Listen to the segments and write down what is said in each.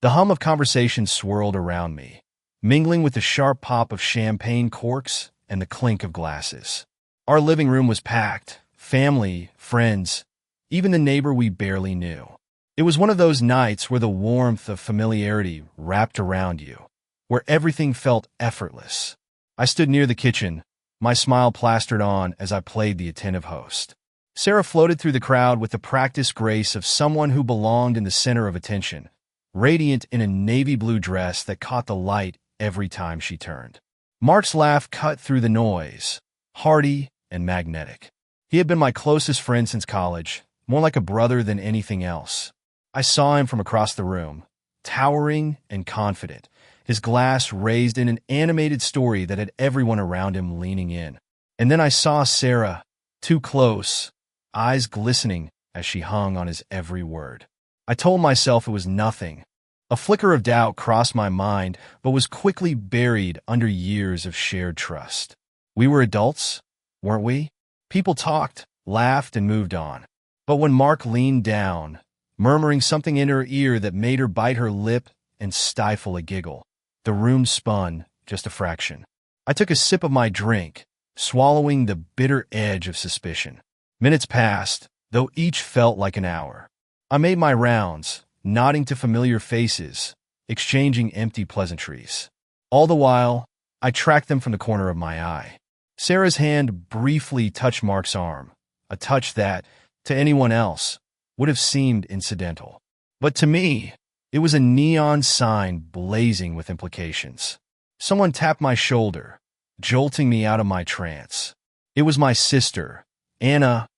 The hum of conversation swirled around me, mingling with the sharp pop of champagne corks and the clink of glasses. Our living room was packed, family, friends, even the neighbor we barely knew. It was one of those nights where the warmth of familiarity wrapped around you, where everything felt effortless. I stood near the kitchen, my smile plastered on as I played the attentive host. Sarah floated through the crowd with the practiced grace of someone who belonged in the center of attention, radiant in a navy blue dress that caught the light every time she turned. Mark's laugh cut through the noise, hearty and magnetic. He had been my closest friend since college, more like a brother than anything else. I saw him from across the room, towering and confident, his glass raised in an animated story that had everyone around him leaning in. And then I saw Sarah, too close, eyes glistening as she hung on his every word. I told myself it was nothing. A flicker of doubt crossed my mind, but was quickly buried under years of shared trust. We were adults, weren't we? People talked, laughed, and moved on. But when Mark leaned down, murmuring something in her ear that made her bite her lip and stifle a giggle, the room spun just a fraction. I took a sip of my drink, swallowing the bitter edge of suspicion. Minutes passed, though each felt like an hour. I made my rounds, nodding to familiar faces, exchanging empty pleasantries. All the while, I tracked them from the corner of my eye. Sarah's hand briefly touched Mark's arm, a touch that, to anyone else, would have seemed incidental. But to me, it was a neon sign blazing with implications. Someone tapped my shoulder, jolting me out of my trance. It was my sister, Anna,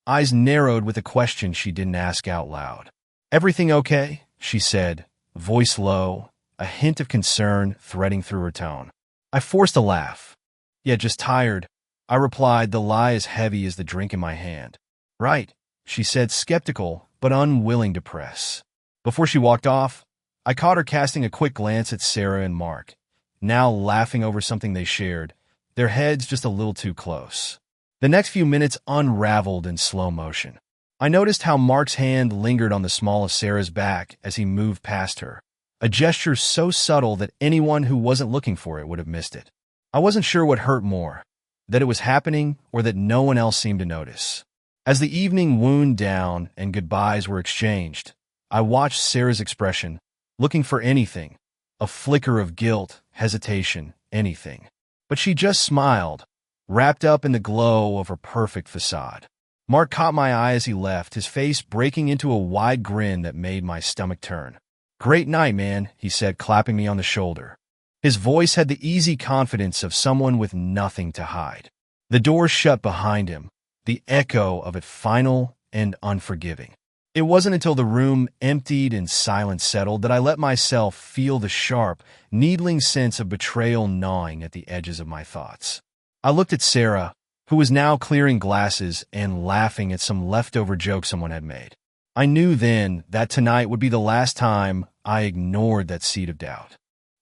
eyes narrowed with a question she didn't ask out loud. "Everything okay?" she said, voice low, a hint of concern threading through her tone. I forced a laugh. "Yeah, just tired," I replied, the lie as heavy as the drink in my hand. "Right," she said, skeptical but unwilling to press. Before she walked off, I caught her casting a quick glance at Sarah and Mark, now laughing over something they shared, their heads just a little too close. The next few minutes unraveled in slow motion. I noticed how Mark's hand lingered on the small of Sarah's back as he moved past her, a gesture so subtle that anyone who wasn't looking for it would have missed it. I wasn't sure what hurt more, that it was happening or that no one else seemed to notice. As the evening wound down and goodbyes were exchanged, I watched Sarah's expression, looking for anything, a flicker of guilt, hesitation, anything. But she just smiled, wrapped up in the glow of her perfect facade. Mark caught my eye as he left, his face breaking into a wide grin that made my stomach turn. "Great night, man," he said, clapping me on the shoulder. His voice had the easy confidence of someone with nothing to hide. The door shut behind him, the echo of it final and unforgiving. It wasn't until the room emptied and silence settled that I let myself feel the sharp, needling sense of betrayal gnawing at the edges of my thoughts. I looked at Sarah, who was now clearing glasses and laughing at some leftover joke someone had made. I knew then that tonight would be the last time I ignored that seed of doubt.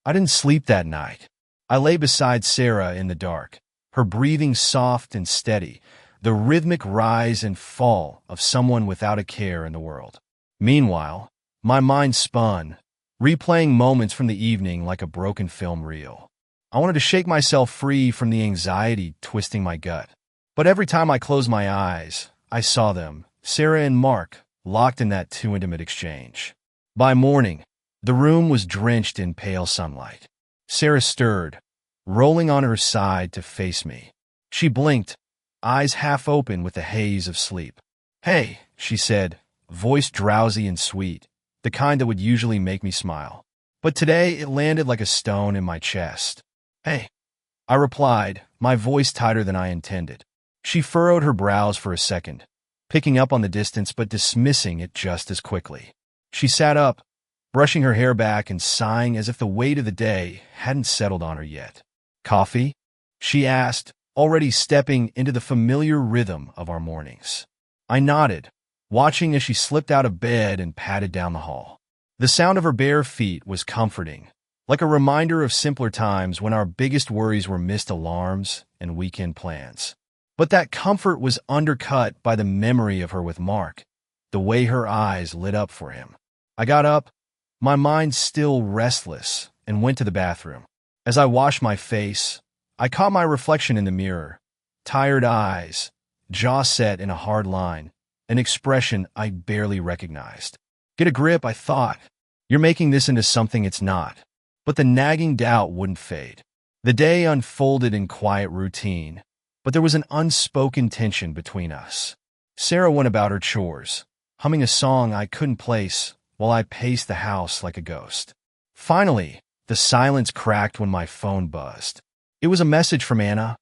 I didn't sleep that night. I lay beside Sarah in the dark, her breathing soft and steady, the rhythmic rise and fall of someone without a care in the world. Meanwhile, my mind spun, replaying moments from the evening like a broken film reel. I wanted to shake myself free from the anxiety twisting my gut. But every time I closed my eyes, I saw them, Sarah and Mark, locked in that too intimate exchange. By morning, the room was drenched in pale sunlight. Sarah stirred, rolling on her side to face me. She blinked, eyes half open with the haze of sleep. "Hey," she said, voice drowsy and sweet, the kind that would usually make me smile. But today it landed like a stone in my chest. "Hey," I replied, my voice tighter than I intended. She furrowed her brows for a second, picking up on the distance but dismissing it just as quickly. She sat up, brushing her hair back and sighing as if the weight of the day hadn't settled on her yet. "Coffee?" she asked, already stepping into the familiar rhythm of our mornings. I nodded, watching as she slipped out of bed and padded down the hall. The sound of her bare feet was comforting, like a reminder of simpler times when our biggest worries were missed alarms and weekend plans. But that comfort was undercut by the memory of her with Mark, the way her eyes lit up for him. I got up, my mind still restless, and went to the bathroom. As I washed my face, I caught my reflection in the mirror. Tired eyes, jaw set in a hard line, an expression I barely recognized. Get a grip, I thought. You're making this into something it's not. But the nagging doubt wouldn't fade. The day unfolded in quiet routine, but there was an unspoken tension between us. Sarah went about her chores, humming a song I couldn't place while I paced the house like a ghost. Finally, the silence cracked when my phone buzzed. It was a message from Anna.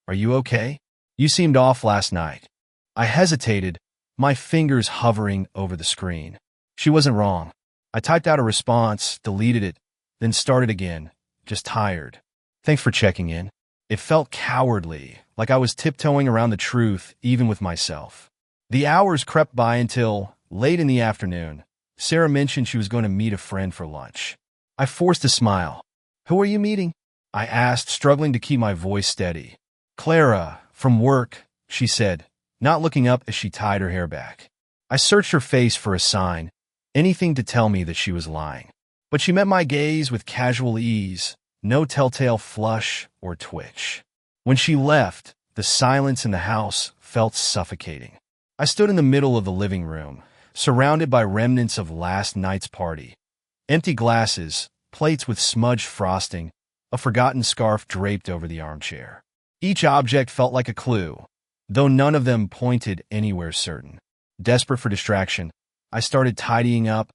Are you okay? You seemed off last night. I hesitated, my fingers hovering over the screen. She wasn't wrong. I typed out a response, deleted it, then started again, just tired. Thanks for checking in. It felt cowardly, like I was tiptoeing around the truth, even with myself. The hours crept by until, late in the afternoon, Sarah mentioned she was going to meet a friend for lunch. I forced a smile. Who are you meeting? I asked, struggling to keep my voice steady. Clara, from work, she said, not looking up as she tied her hair back. I searched her face for a sign, anything to tell me that she was lying. But she met my gaze with casual ease, no telltale flush or twitch. When she left, the silence in the house felt suffocating. I stood in the middle of the living room, surrounded by remnants of last night's party. Empty glasses, plates with smudged frosting, a forgotten scarf draped over the armchair. Each object felt like a clue, though none of them pointed anywhere certain. Desperate for distraction, I started tidying up.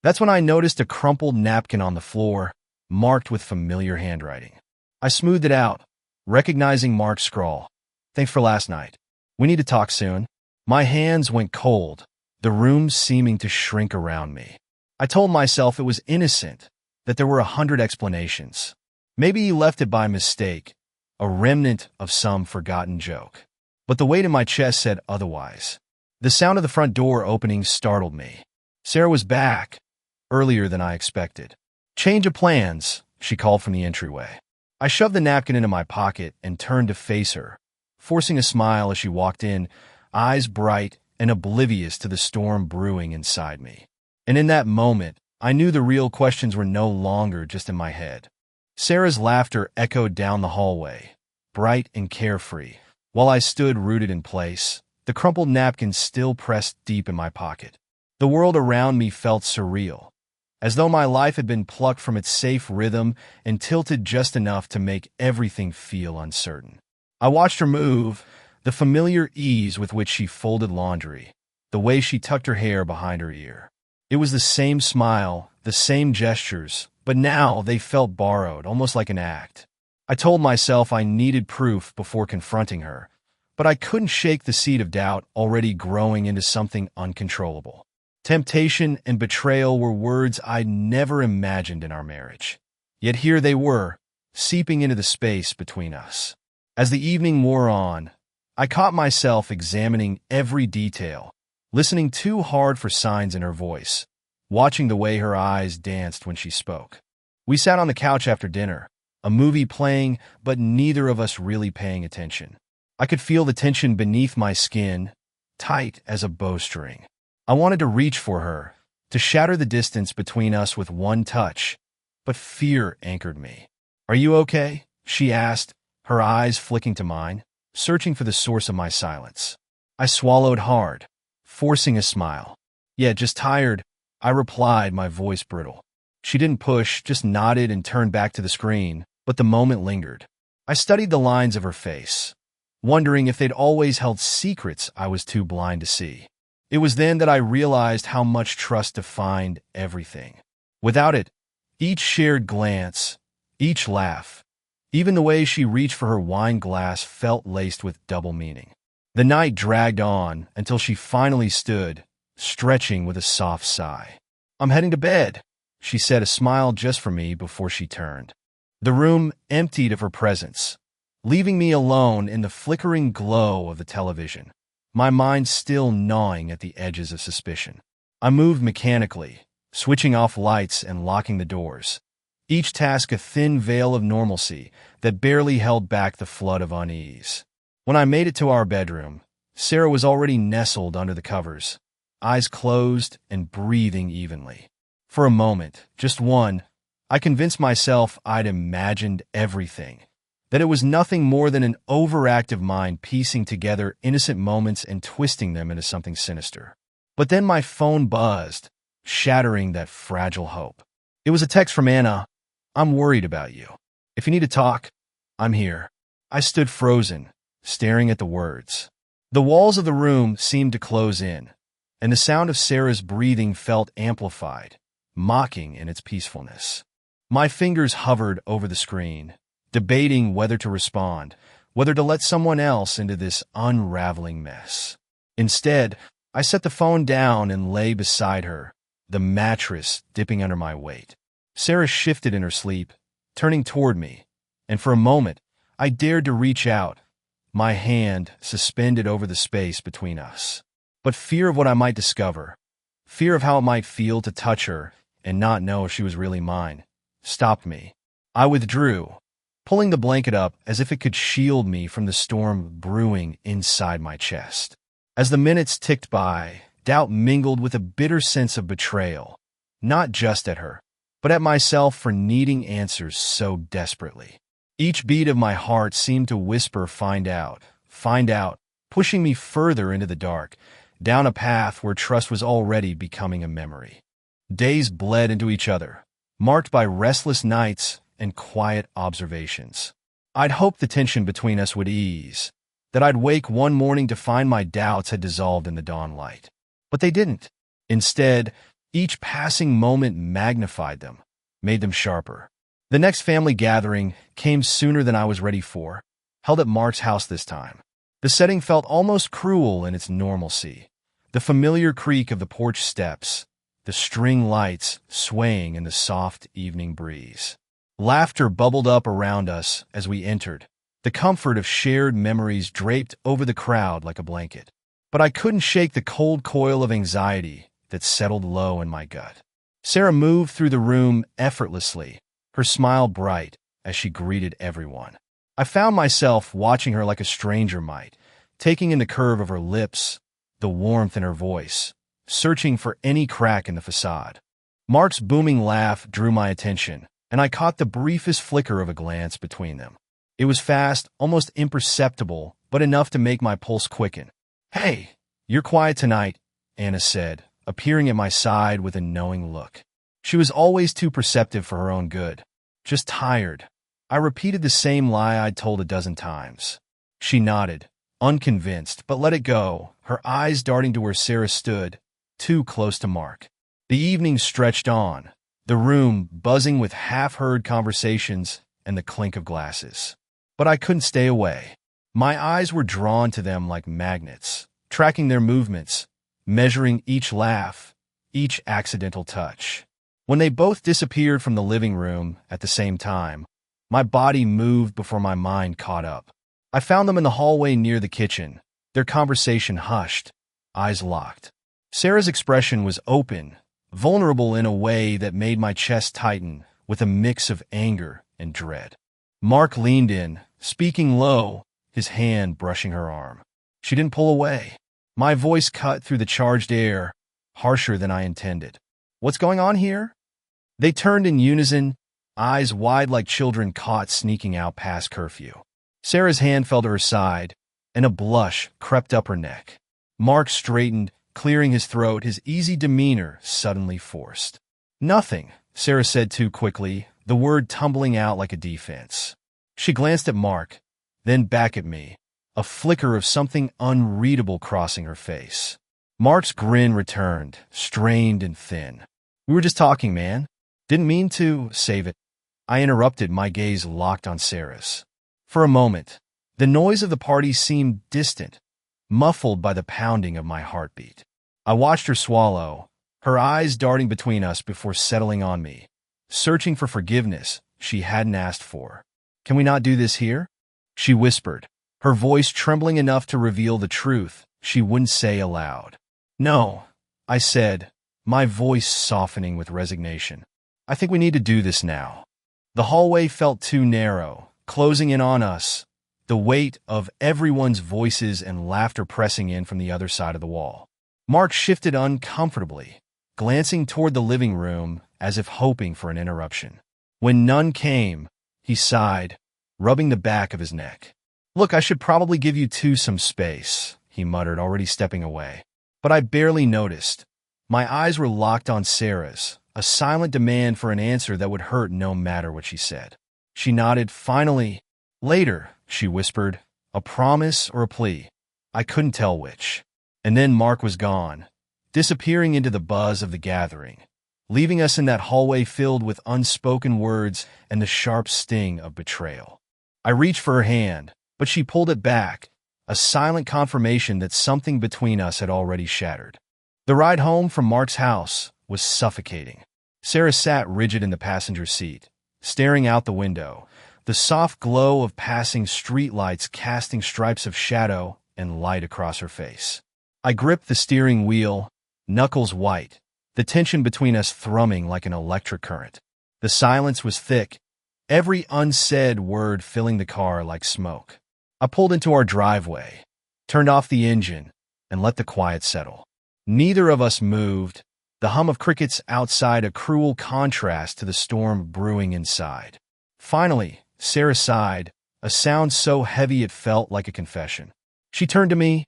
That's when I noticed a crumpled napkin on the floor, marked with familiar handwriting. I smoothed it out, recognizing Mark's scrawl. Thanks for last night. We need to talk soon. My hands went cold, the room seeming to shrink around me. I told myself it was innocent, that there were 100 explanations. Maybe he left it by mistake, a remnant of some forgotten joke. But the weight in my chest said otherwise. The sound of the front door opening startled me. Sarah was back, earlier than I expected. Change of plans, she called from the entryway. I shoved the napkin into my pocket and turned to face her, forcing a smile as she walked in, eyes bright and oblivious to the storm brewing inside me. And in that moment, I knew the real questions were no longer just in my head. Sarah's laughter echoed down the hallway, bright and carefree, while I stood rooted in place, the crumpled napkin still pressed deep in my pocket. The world around me felt surreal, as though my life had been plucked from its safe rhythm and tilted just enough to make everything feel uncertain. I watched her move, the familiar ease with which she folded laundry, the way she tucked her hair behind her ear. It was the same smile, the same gestures, but now they felt borrowed, almost like an act. I told myself I needed proof before confronting her, but I couldn't shake the seed of doubt already growing into something uncontrollable. Temptation and betrayal were words I'd never imagined in our marriage. Yet here they were, seeping into the space between us. As the evening wore on, I caught myself examining every detail, listening too hard for signs in her voice, watching the way her eyes danced when she spoke. We sat on the couch after dinner, a movie playing, but neither of us really paying attention. I could feel the tension beneath my skin, tight as a bowstring. I wanted to reach for her, to shatter the distance between us with one touch, but fear anchored me. Are you okay? She asked, her eyes flicking to mine, searching for the source of my silence. I swallowed hard, forcing a smile. Yeah, just tired, I replied, my voice brittle. She didn't push, just nodded and turned back to the screen, but the moment lingered. I studied the lines of her face, wondering if they'd always held secrets I was too blind to see. It was then that I realized how much trust defined everything. Without it, each shared glance, each laugh, even the way she reached for her wine glass felt laced with double meaning. The night dragged on until she finally stood, stretching with a soft sigh. I'm heading to bed, she said, a smile just for me before she turned. The room emptied of her presence, leaving me alone in the flickering glow of the television, my mind still gnawing at the edges of suspicion. I moved mechanically, switching off lights and locking the doors, each task a thin veil of normalcy that barely held back the flood of unease. When I made it to our bedroom, Sarah was already nestled under the covers, eyes closed and breathing evenly. For a moment, just one, I convinced myself I'd imagined everything, that it was nothing more than an overactive mind piecing together innocent moments and twisting them into something sinister. But then my phone buzzed, shattering that fragile hope. It was a text from Anna. "I'm worried about you. If you need to talk, I'm here." I stood frozen, staring at the words. The walls of the room seemed to close in, and the sound of Sarah's breathing felt amplified, mocking in its peacefulness. My fingers hovered over the screen, debating whether to respond, whether to let someone else into this unraveling mess. Instead, I set the phone down and lay beside her, the mattress dipping under my weight. Sarah shifted in her sleep, turning toward me, and for a moment, I dared to reach out, my hand suspended over the space between us. But fear of what I might discover, fear of how it might feel to touch her and not know if she was really mine, stopped me. I withdrew, pulling the blanket up as if it could shield me from the storm brewing inside my chest. As the minutes ticked by, doubt mingled with a bitter sense of betrayal, not just at her, but at myself for needing answers so desperately. Each beat of my heart seemed to whisper, find out, pushing me further into the dark, down a path where trust was already becoming a memory. Days bled into each other, marked by restless nights and quiet observations. I'd hoped the tension between us would ease, that I'd wake one morning to find my doubts had dissolved in the dawn light. But they didn't. Instead, each passing moment magnified them, made them sharper. The next family gathering came sooner than I was ready for, held at Mark's house this time. The setting felt almost cruel in its normalcy. The familiar creak of the porch steps, the string lights swaying in the soft evening breeze. Laughter bubbled up around us as we entered, the comfort of shared memories draped over the crowd like a blanket. But I couldn't shake the cold coil of anxiety that settled low in my gut. Sarah moved through the room effortlessly, her smile bright as she greeted everyone. I found myself watching her like a stranger might, taking in the curve of her lips, the warmth in her voice, searching for any crack in the facade. Mark's booming laugh drew my attention, and I caught the briefest flicker of a glance between them. It was fast, almost imperceptible, but enough to make my pulse quicken. "Hey, you're quiet tonight," Anna said, appearing at my side with a knowing look. She was always too perceptive for her own good. "Just tired." I repeated the same lie I'd told a dozen times. She nodded, unconvinced, but let it go, her eyes darting to where Sarah stood, too close to Mark. The evening stretched on, the room buzzing with half-heard conversations and the clink of glasses. But I couldn't stay away. My eyes were drawn to them like magnets, tracking their movements, measuring each laugh, each accidental touch. When they both disappeared from the living room at the same time, my body moved before my mind caught up. I found them in the hallway near the kitchen, their conversation hushed, eyes locked. Sarah's expression was open, vulnerable in a way that made my chest tighten with a mix of anger and dread. Mark leaned in, speaking low, his hand brushing her arm. She didn't pull away. My voice cut through the charged air, harsher than I intended. "What's going on here?" They turned in unison, eyes wide like children caught sneaking out past curfew. Sarah's hand fell to her side, and a blush crept up her neck. Mark straightened, clearing his throat, his easy demeanor suddenly forced. "Nothing," Sarah said too quickly, the word tumbling out like a defense. She glanced at Mark, then back at me, a flicker of something unreadable crossing her face. Mark's grin returned, strained and thin. "We were just talking, man. Didn't mean to save it." I interrupted, my gaze locked on Sarah's. For a moment, the noise of the party seemed distant, muffled by the pounding of my heartbeat. I watched her swallow, her eyes darting between us before settling on me, searching for forgiveness she hadn't asked for. "Can we not do this here?" She whispered, her voice trembling enough to reveal the truth she wouldn't say aloud. "No," I said, my voice softening with resignation. "I think we need to do this now." The hallway felt too narrow, closing in on us, the weight of everyone's voices and laughter pressing in from the other side of the wall. Mark shifted uncomfortably, glancing toward the living room as if hoping for an interruption. When none came, he sighed, rubbing the back of his neck. "Look, I should probably give you two some space," he muttered, already stepping away. But I barely noticed. My eyes were locked on Sarah's, a silent demand for an answer that would hurt no matter what she said. She nodded. "Finally." "Later," she whispered, a promise or a plea. I couldn't tell which. And then Mark was gone, disappearing into the buzz of the gathering, leaving us in that hallway filled with unspoken words and the sharp sting of betrayal. I reached for her hand, but she pulled it back, a silent confirmation that something between us had already shattered. The ride home from Mark's house was suffocating. Sarah sat rigid in the passenger seat, staring out the window, the soft glow of passing streetlights casting stripes of shadow and light across her face. I gripped the steering wheel, knuckles white, the tension between us thrumming like an electric current. The silence was thick, every unsaid word filling the car like smoke. I pulled into our driveway, turned off the engine, and let the quiet settle. Neither of us moved, the hum of crickets outside a cruel contrast to the storm brewing inside. Finally, Sarah sighed, a sound so heavy it felt like a confession. She turned to me,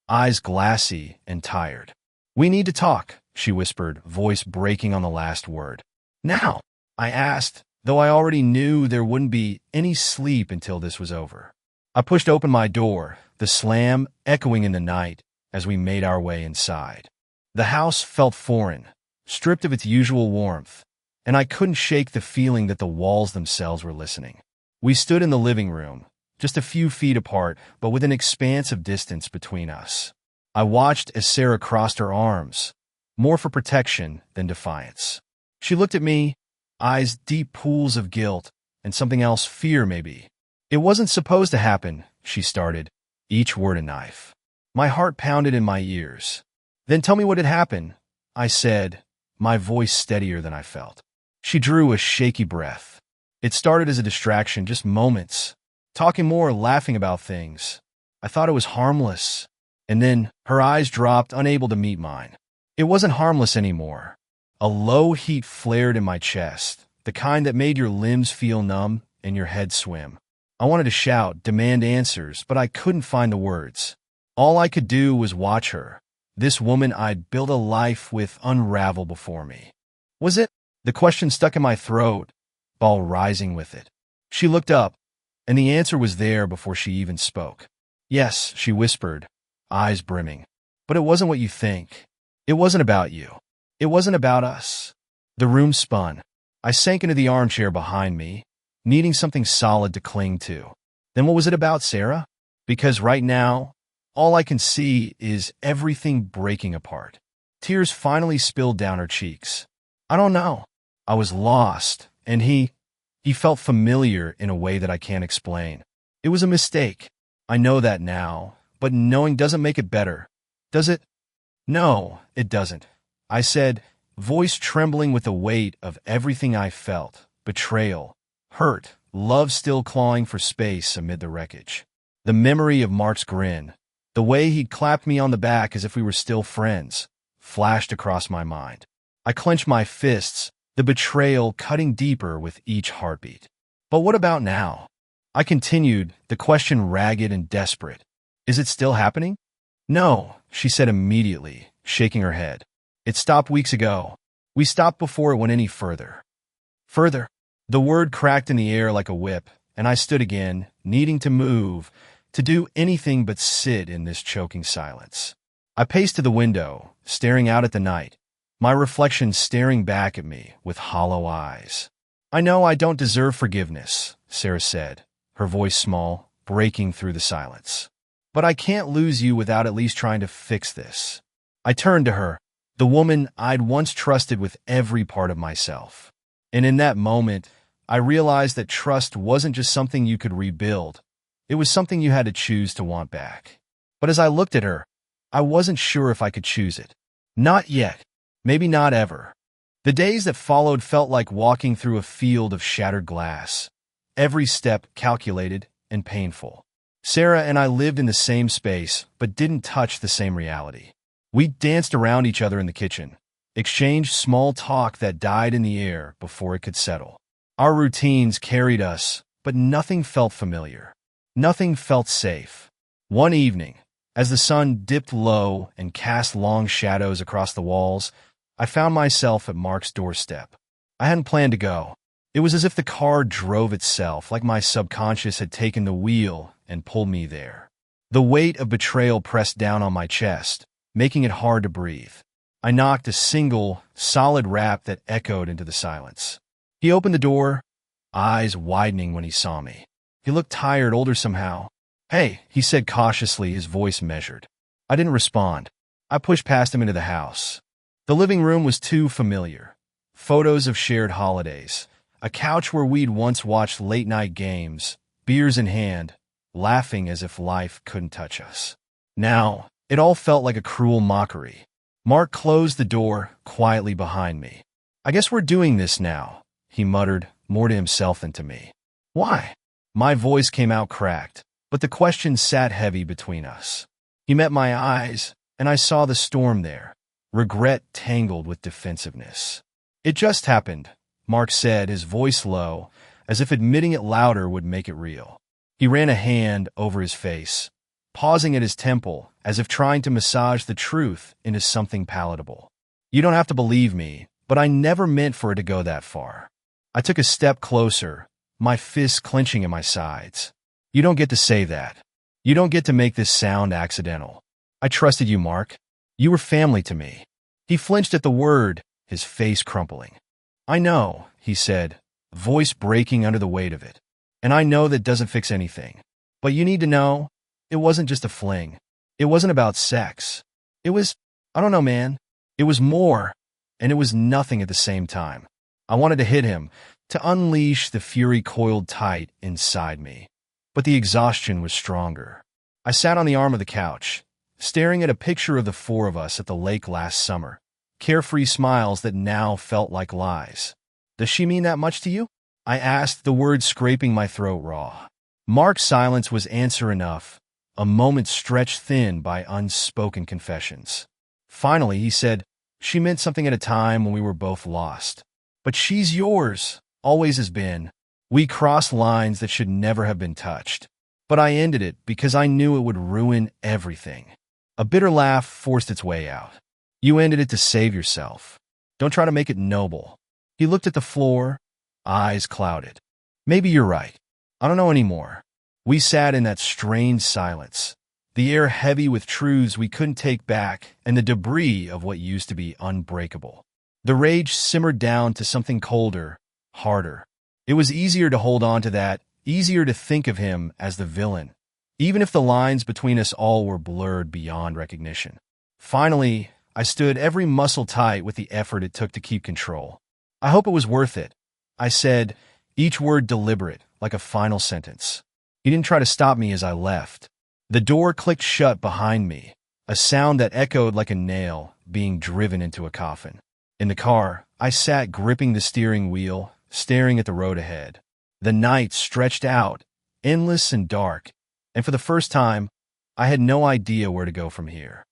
eyes glassy and tired. "We need to talk," she whispered, voice breaking on the last word. "Now?" I asked, though I already knew there wouldn't be any sleep until this was over. I pushed open my door, the slam echoing in the night as we made our way inside. The house felt foreign, stripped of its usual warmth, and I couldn't shake the feeling that the walls themselves were listening. We stood in the living room, just a few feet apart, but with an expanse of distance between us. I watched as Sarah crossed her arms, more for protection than defiance. She looked at me, eyes deep pools of guilt and something else, fear maybe. "It wasn't supposed to happen," she started, each word a knife. My heart pounded in my ears. "Then tell me what had happened," I said, my voice steadier than I felt. She drew a shaky breath. "It started as a distraction, just moments. Talking more, laughing about things. I thought it was harmless." And then her eyes dropped, unable to meet mine. It wasn't harmless anymore. A low heat flared in my chest, the kind that made your limbs feel numb and your head swim. I wanted to shout, demand answers, but I couldn't find the words. All I could do was watch her, this woman I'd built a life with, unravel before me. Was it? The question stuck in my throat, ball rising with it. She looked up, and the answer was there before she even spoke. "Yes," she whispered, eyes brimming. "But it wasn't what you think. It wasn't about you. It wasn't about us." The room spun. I sank into the armchair behind me, needing something solid to cling to. Then what was it about, Sarah? Because right now, all I can see is everything breaking apart. Tears finally spilled down her cheeks. "I don't know. I was lost, and he felt familiar in a way that I can't explain. It was a mistake. I know that now, but knowing doesn't make it better. Does it?" "No, it doesn't," I said, voice trembling with the weight of everything I felt, betrayal, hurt, love still clawing for space amid the wreckage. The memory of Mark's grin, the way he'd clapped me on the back as if we were still friends, flashed across my mind. I clenched my fists, the betrayal cutting deeper with each heartbeat. "But what about now?" I continued, the question ragged and desperate. "Is it still happening?" "No," she said immediately, shaking her head. "It stopped weeks ago. We stopped before it went any further." "Further?" The word cracked in the air like a whip, and I stood again, needing to move, to do anything but sit in this choking silence. I paced to the window, staring out at the night, my reflection staring back at me with hollow eyes. "I know I don't deserve forgiveness," Sarah said, her voice small, breaking through the silence. "But I can't lose you without at least trying to fix this." I turned to her, the woman I'd once trusted with every part of myself. And in that moment, I realized that trust wasn't just something you could rebuild. It was something you had to choose to want back. But as I looked at her, I wasn't sure if I could choose it. Not yet. Maybe not ever. The days that followed felt like walking through a field of shattered glass, every step calculated and painful. Sarah and I lived in the same space, but didn't touch the same reality. We danced around each other in the kitchen, exchanged small talk that died in the air before it could settle. Our routines carried us, but nothing felt familiar. Nothing felt safe. One evening, as the sun dipped low and cast long shadows across the walls, I found myself at Mark's doorstep. I hadn't planned to go. It was as if the car drove itself, like my subconscious had taken the wheel and pulled me there. The weight of betrayal pressed down on my chest, making it hard to breathe. I knocked a single, solid rap that echoed into the silence. He opened the door, eyes widening when he saw me. He looked tired, older somehow. "Hey," he said cautiously, his voice measured. I didn't respond. I pushed past him into the house. The living room was too familiar. Photos of shared holidays, a couch where we'd once watched late-night games, beers in hand, laughing as if life couldn't touch us. Now, it all felt like a cruel mockery. Mark closed the door quietly behind me. "I guess we're doing this now," he muttered, more to himself than to me. "Why?" My voice came out cracked, but the question sat heavy between us. He met my eyes, and I saw the storm there, regret tangled with defensiveness. "It just happened," Mark said, his voice low, as if admitting it louder would make it real. He ran a hand over his face, pausing at his temple, as if trying to massage the truth into something palatable. "You don't have to believe me, but I never meant for it to go that far." I took a step closer, my fists clenching at my sides. "You don't get to say that. You don't get to make this sound accidental. I trusted you, Mark. You were family to me." He flinched at the word, his face crumpling. "I know," he said, voice breaking under the weight of it. "And I know that doesn't fix anything. But you need to know, it wasn't just a fling. It wasn't about sex. It was, I don't know, man. It was more, and it was nothing at the same time." I wanted to hit him, to unleash the fury coiled tight inside me. But the exhaustion was stronger. I sat on the arm of the couch, staring at a picture of the four of us at the lake last summer, carefree smiles that now felt like lies. "Does she mean that much to you?" I asked, the words scraping my throat raw. Mark's silence was answer enough, a moment stretched thin by unspoken confessions. Finally, he said, "She meant something at a time when we were both lost. But she's yours, always has been. We crossed lines that should never have been touched. But I ended it because I knew it would ruin everything." A bitter laugh forced its way out. "You ended it to save yourself. Don't try to make it noble." He looked at the floor, eyes clouded. "Maybe you're right. I don't know anymore." We sat in that strange silence, the air heavy with truths we couldn't take back and the debris of what used to be unbreakable. The rage simmered down to something colder, harder. It was easier to hold on to that, easier to think of him as the villain, even if the lines between us all were blurred beyond recognition. Finally, I stood every muscle tight with the effort it took to keep control. "I hope it was worth it," I said, each word deliberate, like a final sentence. He didn't try to stop me as I left. The door clicked shut behind me, a sound that echoed like a nail being driven into a coffin. In the car, I sat gripping the steering wheel, staring at the road ahead. The night stretched out, endless and dark, and for the first time, I had no idea where to go from here.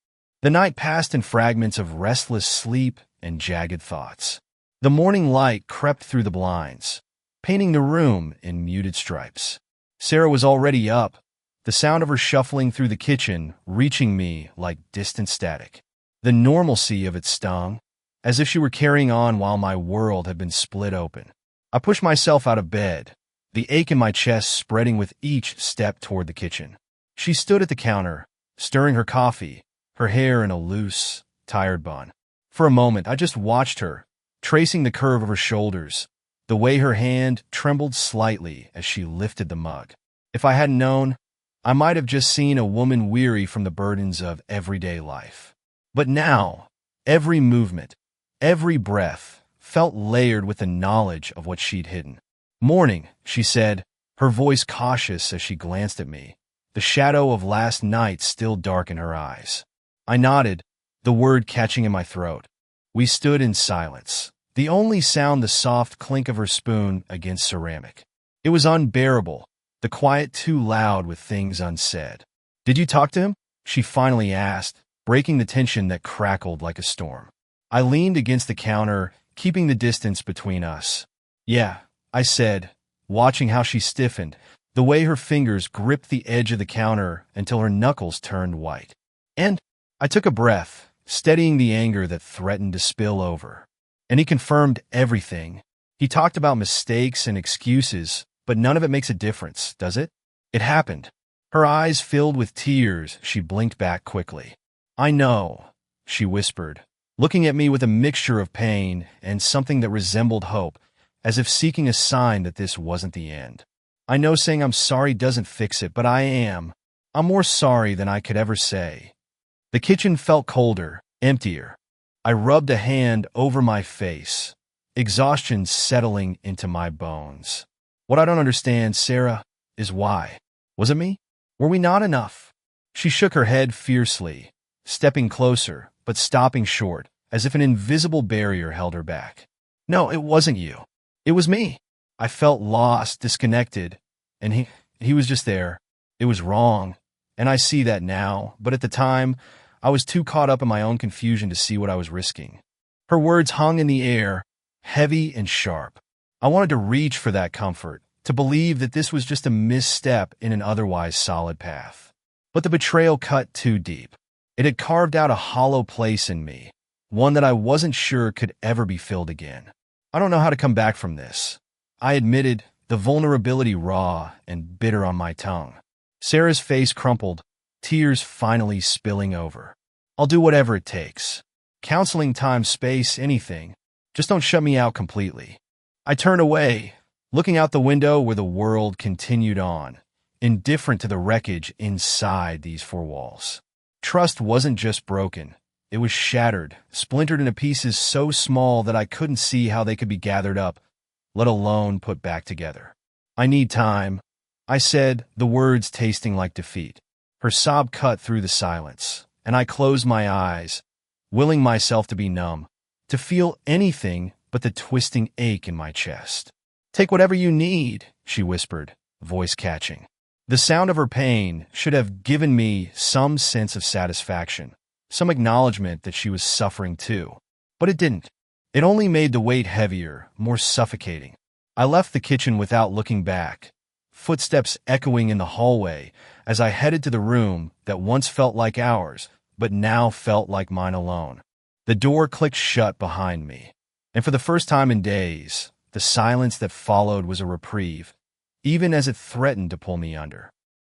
The night passed in fragments of restless sleep and jagged thoughts. The morning light crept through the blinds, painting the room in muted stripes. Sarah was already up, the sound of her shuffling through the kitchen reaching me like distant static. The normalcy of it stung, as if she were carrying on while my world had been split open. I pushed myself out of bed, the ache in my chest spreading with each step toward the kitchen. She stood at the counter, stirring her coffee, her hair in a loose, tired bun. For a moment, I just watched her, tracing the curve of her shoulders, the way her hand trembled slightly as she lifted the mug. If I hadn't known, I might have just seen a woman weary from the burdens of everyday life. But now, every movement, every breath felt layered with the knowledge of what she'd hidden. "Morning," she said, her voice cautious as she glanced at me, the shadow of last night still dark in her eyes. I nodded, the word catching in my throat. We stood in silence, the only sound the soft clink of her spoon against ceramic. It was unbearable, the quiet too loud with things unsaid. "Did you talk to him?" she finally asked, breaking the tension that crackled like a storm. I leaned against the counter, keeping the distance between us. Yeah, I said, watching how she stiffened, the way her fingers gripped the edge of the counter until her knuckles turned white. And I took a breath, steadying the anger that threatened to spill over. And he confirmed everything. He talked about mistakes and excuses, but none of it makes a difference, does it? It happened. Her eyes filled with tears, she blinked back quickly. I know, she whispered, looking at me with a mixture of pain and something that resembled hope, as if seeking a sign that this wasn't the end. I know saying I'm sorry doesn't fix it, but I am. I'm more sorry than I could ever say. The kitchen felt colder, emptier. I rubbed a hand over my face, exhaustion settling into my bones. What I don't understand, Sarah, is why. Was it me? Were we not enough? She shook her head fiercely, stepping closer, but stopping short, as if an invisible barrier held her back. No, it wasn't you. It was me. I felt lost, disconnected, and he was just there. It was wrong, and I see that now, but at the time, I was too caught up in my own confusion to see what I was risking. Her words hung in the air, heavy and sharp. I wanted to reach for that comfort, to believe that this was just a misstep in an otherwise solid path. But the betrayal cut too deep. It had carved out a hollow place in me, one that I wasn't sure could ever be filled again. I don't know how to come back from this, I admitted, the vulnerability raw and bitter on my tongue. Sarah's face crumpled, tears finally spilling over. I'll do whatever it takes. Counseling, time, space, anything. Just don't shut me out completely. I turned away, looking out the window where the world continued on, indifferent to the wreckage inside these four walls. Trust wasn't just broken. It was shattered, splintered into pieces so small that I couldn't see how they could be gathered up, let alone put back together. I need time, I said, the words tasting like defeat. Her sob cut through the silence, and I closed my eyes, willing myself to be numb, to feel anything but the twisting ache in my chest. Take whatever you need, she whispered, voice catching. The sound of her pain should have given me some sense of satisfaction, some acknowledgement that she was suffering too. But it didn't. It only made the weight heavier, more suffocating. I left the kitchen without looking back, footsteps echoing in the hallway as I headed to the room that once felt like ours, but now felt like mine alone. The door clicked shut behind me, and for the first time in days, the silence that followed was a reprieve, even as it threatened to pull me under.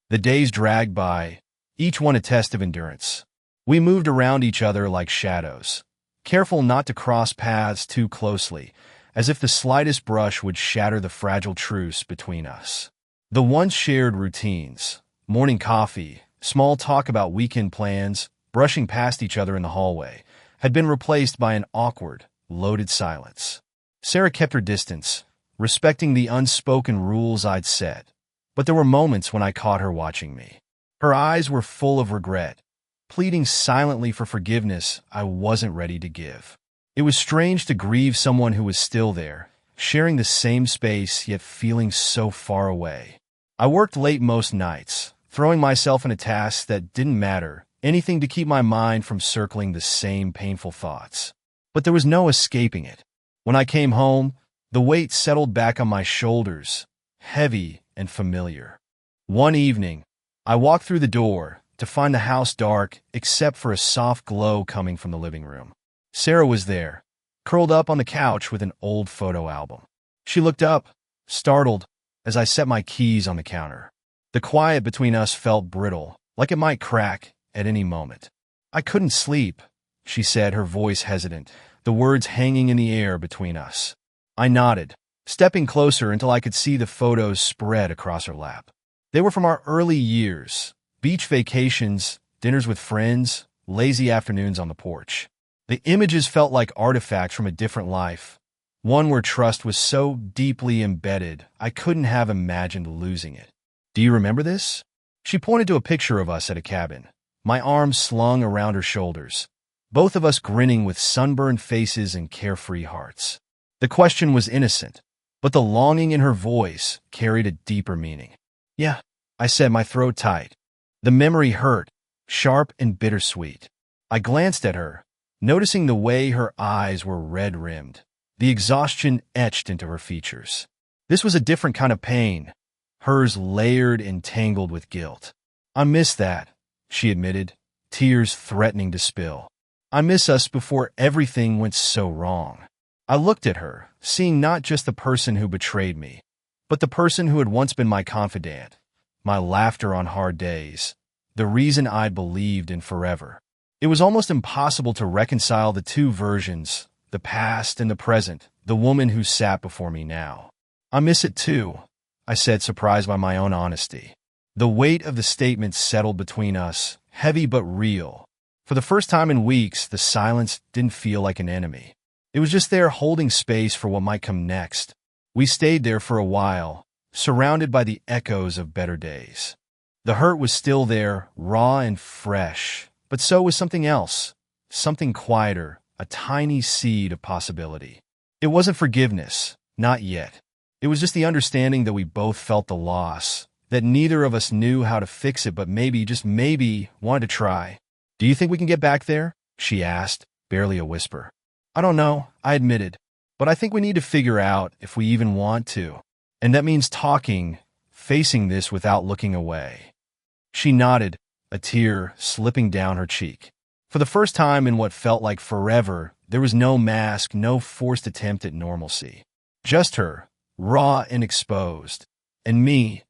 The days dragged by, each one a test of endurance. We moved around each other like shadows, careful not to cross paths too closely, as if the slightest brush would shatter the fragile truce between us. The once shared routines, morning coffee, small talk about weekend plans, brushing past each other in the hallway, had been replaced by an awkward, loaded silence. Sarah kept her distance, respecting the unspoken rules I'd set, but there were moments when I caught her watching me. Her eyes were full of regret, pleading silently for forgiveness I wasn't ready to give. It was strange to grieve someone who was still there, sharing the same space yet feeling so far away. I worked late most nights, throwing myself into tasks that didn't matter, anything to keep my mind from circling the same painful thoughts. But there was no escaping it. When I came home, the weight settled back on my shoulders, heavy and familiar. One evening, I walked through the door to find the house dark except for a soft glow coming from the living room. Sarah was there, curled up on the couch with an old photo album. She looked up, startled, as I set my keys on the counter. The quiet between us felt brittle, like it might crack at any moment. I couldn't sleep, she said, her voice hesitant, the words hanging in the air between us. I nodded, stepping closer until I could see the photos spread across her lap. They were from our early years, beach vacations, dinners with friends, lazy afternoons on the porch. The images felt like artifacts from a different life, one where trust was so deeply embedded I couldn't have imagined losing it. Do you remember this? She pointed to a picture of us at a cabin, my arms slung around her shoulders, both of us grinning with sunburned faces and carefree hearts. The question was innocent, but the longing in her voice carried a deeper meaning. Yeah, I said, my throat tight. The memory hurt, sharp and bittersweet. I glanced at her, noticing the way her eyes were red-rimmed, the exhaustion etched into her features. This was a different kind of pain, hers layered and tangled with guilt. "I miss that," she admitted, tears threatening to spill. "I miss us before everything went so wrong." I looked at her, seeing not just the person who betrayed me, but the person who had once been my confidant, my laughter on hard days, the reason I'd believed in forever. It was almost impossible to reconcile the two versions, the past and the present, the woman who sat before me now. "I miss it too," I said, surprised by my own honesty. The weight of the statement settled between us, heavy but real. For the first time in weeks, the silence didn't feel like an enemy. It was just there holding space for what might come next. We stayed there for a while, surrounded by the echoes of better days. The hurt was still there, raw and fresh, but so was something else, something quieter, a tiny seed of possibility. It wasn't forgiveness, not yet. It was just the understanding that we both felt the loss, that neither of us knew how to fix it, but maybe, just maybe, wanted to try. "Do you think we can get back there?" she asked, barely a whisper. "I don't know," I admitted, "but I think we need to figure out if we even want to. And that means talking, facing this without looking away." She nodded, a tear slipping down her cheek. For the first time in what felt like forever, there was no mask, no forced attempt at normalcy. Just her, raw and exposed, and me,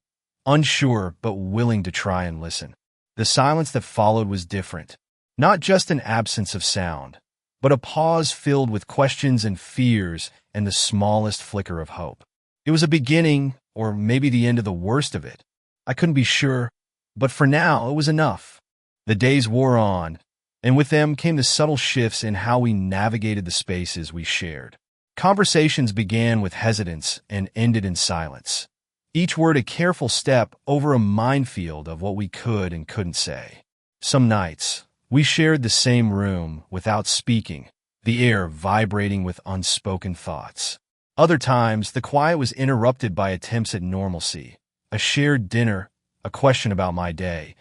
unsure but willing to try and listen. The silence that followed was different. Not just an absence of sound, but a pause filled with questions and fears and the smallest flicker of hope. It was a beginning, or maybe the end of the worst of it. I couldn't be sure, but for now it was enough. The days wore on, and with them came the subtle shifts in how we navigated the spaces we shared. Conversations began with hesitance and ended in silence. Each word a careful step over a minefield of what we could and couldn't say. Some nights, we shared the same room without speaking, the air vibrating with unspoken thoughts. Other times, the quiet was interrupted by attempts at normalcy, a shared dinner, a question about my day,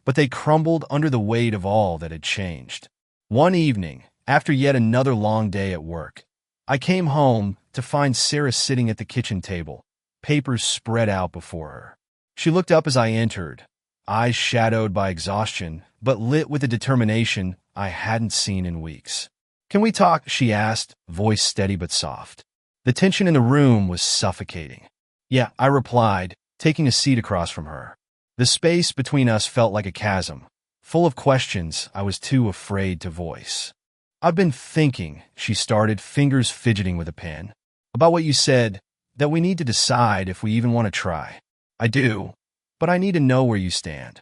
but they crumbled under the weight of all that had changed. One evening, after yet another long day at work, I came home to find Sarah sitting at the kitchen table, papers spread out before her. She looked up as I entered, eyes shadowed by exhaustion, but lit with a determination I hadn't seen in weeks. "Can we talk?" she asked, voice steady but soft. The tension in the room was suffocating. "Yeah," I replied, taking a seat across from her. The space between us felt like a chasm, full of questions I was too afraid to voice. "I've been thinking," she started, fingers fidgeting with a pen, "about what you said, that we need to decide if we even want to try. I do, but I need to know where you stand."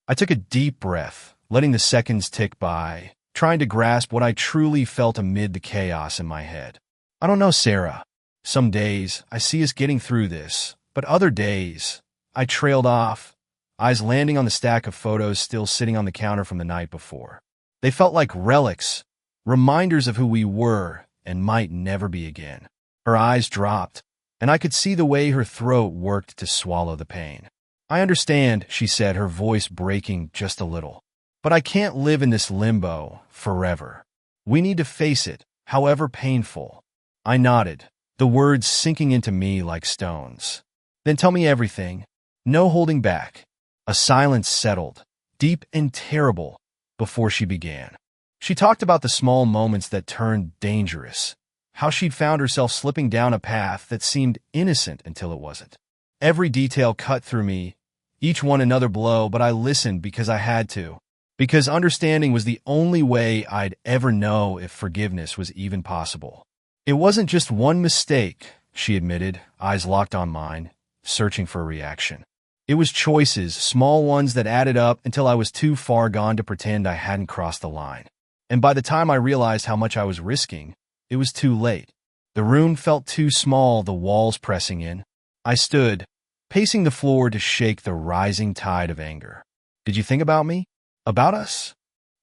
I took a deep breath, letting the seconds tick by, trying to grasp what I truly felt amid the chaos in my head. "I don't know, Sarah. Some days, I see us getting through this, but other days, I trailed off, eyes landing on the stack of photos still sitting on the counter from the night before. They felt like relics, reminders of who we were and might never be again." Her eyes dropped, and I could see the way her throat worked to swallow the pain. "I understand," she said, her voice breaking just a little. "But I can't live in this limbo forever. We need to face it, however painful." I nodded, the words sinking into me like stones. "Then tell me everything. No holding back." A silence settled, deep and terrible, before she began. She talked about the small moments that turned dangerous, how she'd found herself slipping down a path that seemed innocent until it wasn't. Every detail cut through me, each one another blow, but I listened because I had to, because understanding was the only way I'd ever know if forgiveness was even possible. "It wasn't just one mistake," she admitted, eyes locked on mine, searching for a reaction. "It was choices, small ones that added up until I was too far gone to pretend I hadn't crossed the line. And by the time I realized how much I was risking, it was too late. The room felt too small, the walls pressing in. I stood, pacing the floor to shake the rising tide of anger. "Did you think about me? About us?"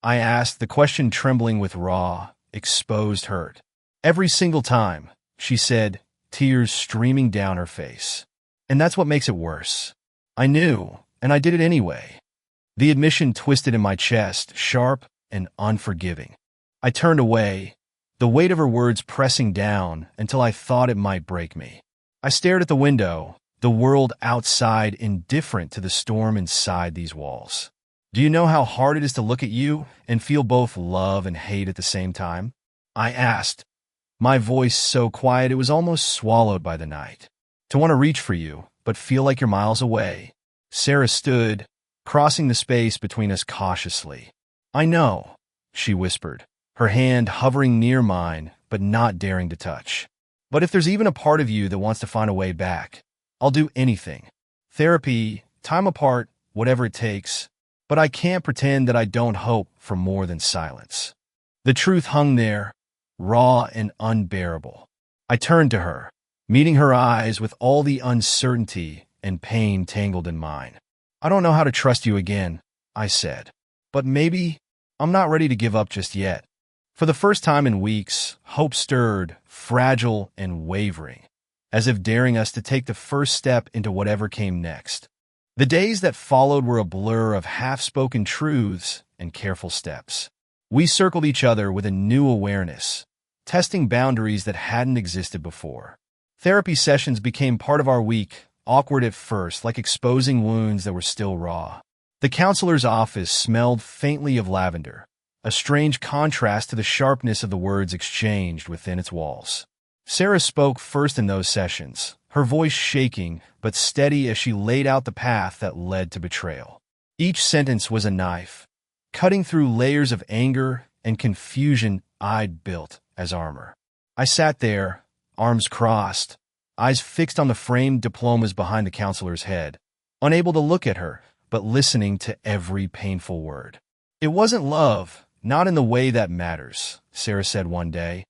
I asked, the question trembling with raw, exposed hurt. "Every single time," she said, tears streaming down her face. "And that's what makes it worse. I knew, and I did it anyway." The admission twisted in my chest, sharp and unforgiving. I turned away, the weight of her words pressing down until I thought it might break me. I stared at the window, the world outside indifferent to the storm inside these walls. Do you know how hard it is to look at you and feel both love and hate at the same time? I asked, my voice so quiet it was almost swallowed by the night. To want to reach for you, but feel like you're miles away. Sarah stood, crossing the space between us cautiously. I know, she whispered, her hand hovering near mine, but not daring to touch. But if there's even a part of you that wants to find a way back, I'll do anything. Therapy, time apart, whatever it takes. But I can't pretend that I don't hope for more than silence. The truth hung there, raw and unbearable. I turned to her, meeting her eyes with all the uncertainty and pain tangled in mine. I don't know how to trust you again, I said. But maybe I'm not ready to give up just yet. For the first time in weeks, hope stirred, fragile and wavering, as if daring us to take the first step into whatever came next. The days that followed were a blur of half-spoken truths and careful steps. We circled each other with a new awareness, testing boundaries that hadn't existed before. Therapy sessions became part of our week, awkward at first, like exposing wounds that were still raw. The counselor's office smelled faintly of lavender, a strange contrast to the sharpness of the words exchanged within its walls. Sarah spoke first in those sessions, her voice shaking but steady as she laid out the path that led to betrayal. Each sentence was a knife, cutting through layers of anger and confusion I'd built as armor. I sat there, arms crossed, eyes fixed on the framed diplomas behind the counselor's head, unable to look at her, but listening to every painful word. It wasn't love, not in the way that matters, Sarah said one day,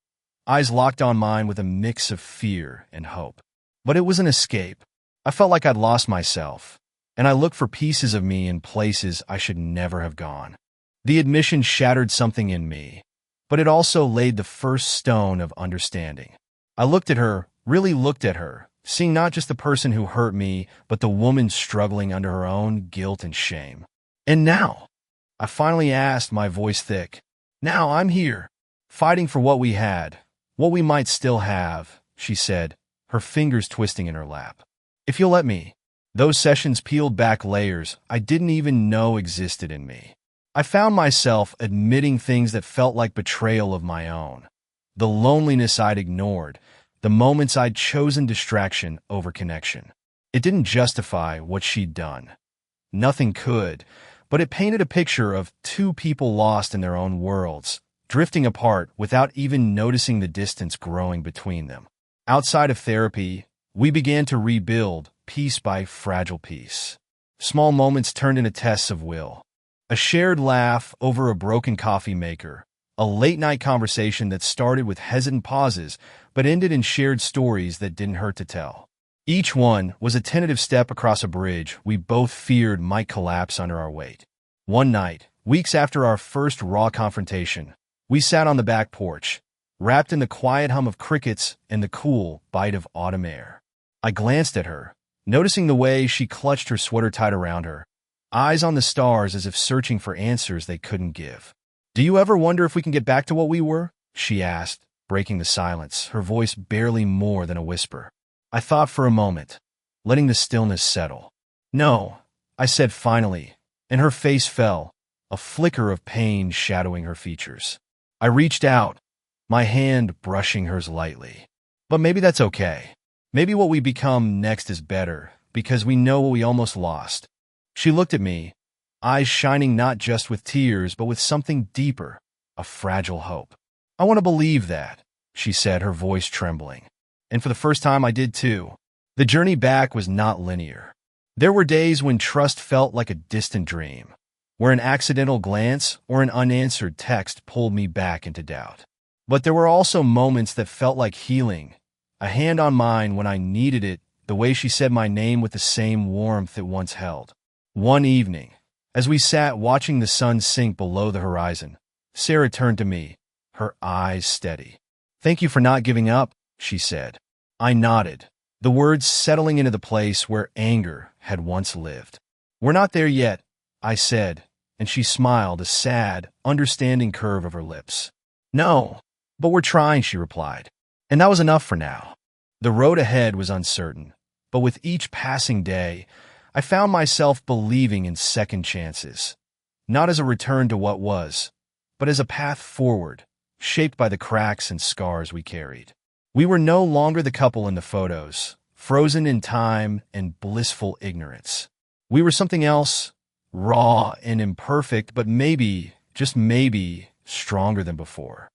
eyes locked on mine with a mix of fear and hope. But it was an escape. I felt like I'd lost myself, and I looked for pieces of me in places I should never have gone. The admission shattered something in me, but it also laid the first stone of understanding. I looked at her, really looked at her, seeing not just the person who hurt me, but the woman struggling under her own guilt and shame. And now, I finally asked, my voice thick, now I'm here, fighting for what we had, what we might still have, she said, her fingers twisting in her lap. If you'll let me. Those sessions peeled back layers I didn't even know existed in me. I found myself admitting things that felt like betrayal of my own. The loneliness I'd ignored, the moments I'd chosen distraction over connection. It didn't justify what she'd done. Nothing could, but it painted a picture of two people lost in their own worlds, drifting apart without even noticing the distance growing between them. Outside of therapy, we began to rebuild, piece by fragile piece. Small moments turned into tests of will. A shared laugh over a broken coffee maker, a late-night conversation that started with hesitant pauses but ended in shared stories that didn't hurt to tell. Each one was a tentative step across a bridge we both feared might collapse under our weight. One night, weeks after our first raw confrontation, we sat on the back porch, wrapped in the quiet hum of crickets and the cool bite of autumn air. I glanced at her, noticing the way she clutched her sweater tight around her, eyes on the stars as if searching for answers they couldn't give. Do you ever wonder if we can get back to what we were? She asked, breaking the silence, her voice barely more than a whisper. I thought for a moment, letting the stillness settle. No, I said finally, and her face fell, a flicker of pain shadowing her features. I reached out, my hand brushing hers lightly. But maybe that's okay. Maybe what we become next is better, because we know what we almost lost. She looked at me, eyes shining not just with tears, but with something deeper, a fragile hope. I want to believe that, she said, her voice trembling. And for the first time I did too. The journey back was not linear. There were days when trust felt like a distant dream, where an accidental glance or an unanswered text pulled me back into doubt. But there were also moments that felt like healing, a hand on mine when I needed it, the way she said my name with the same warmth it once held. One evening, as we sat watching the sun sink below the horizon, Sarah turned to me, her eyes steady. "Thank you for not giving up," she said. I nodded, the words settling into the place where anger had once lived. "We're not there yet," I said, and she smiled, a sad, understanding curve of her lips. No, but we're trying, she replied. And that was enough for now. The road ahead was uncertain, but with each passing day, I found myself believing in second chances, not as a return to what was, but as a path forward, shaped by the cracks and scars we carried. We were no longer the couple in the photos, frozen in time and blissful ignorance. We were something else, raw and imperfect, but maybe, just maybe, stronger than before.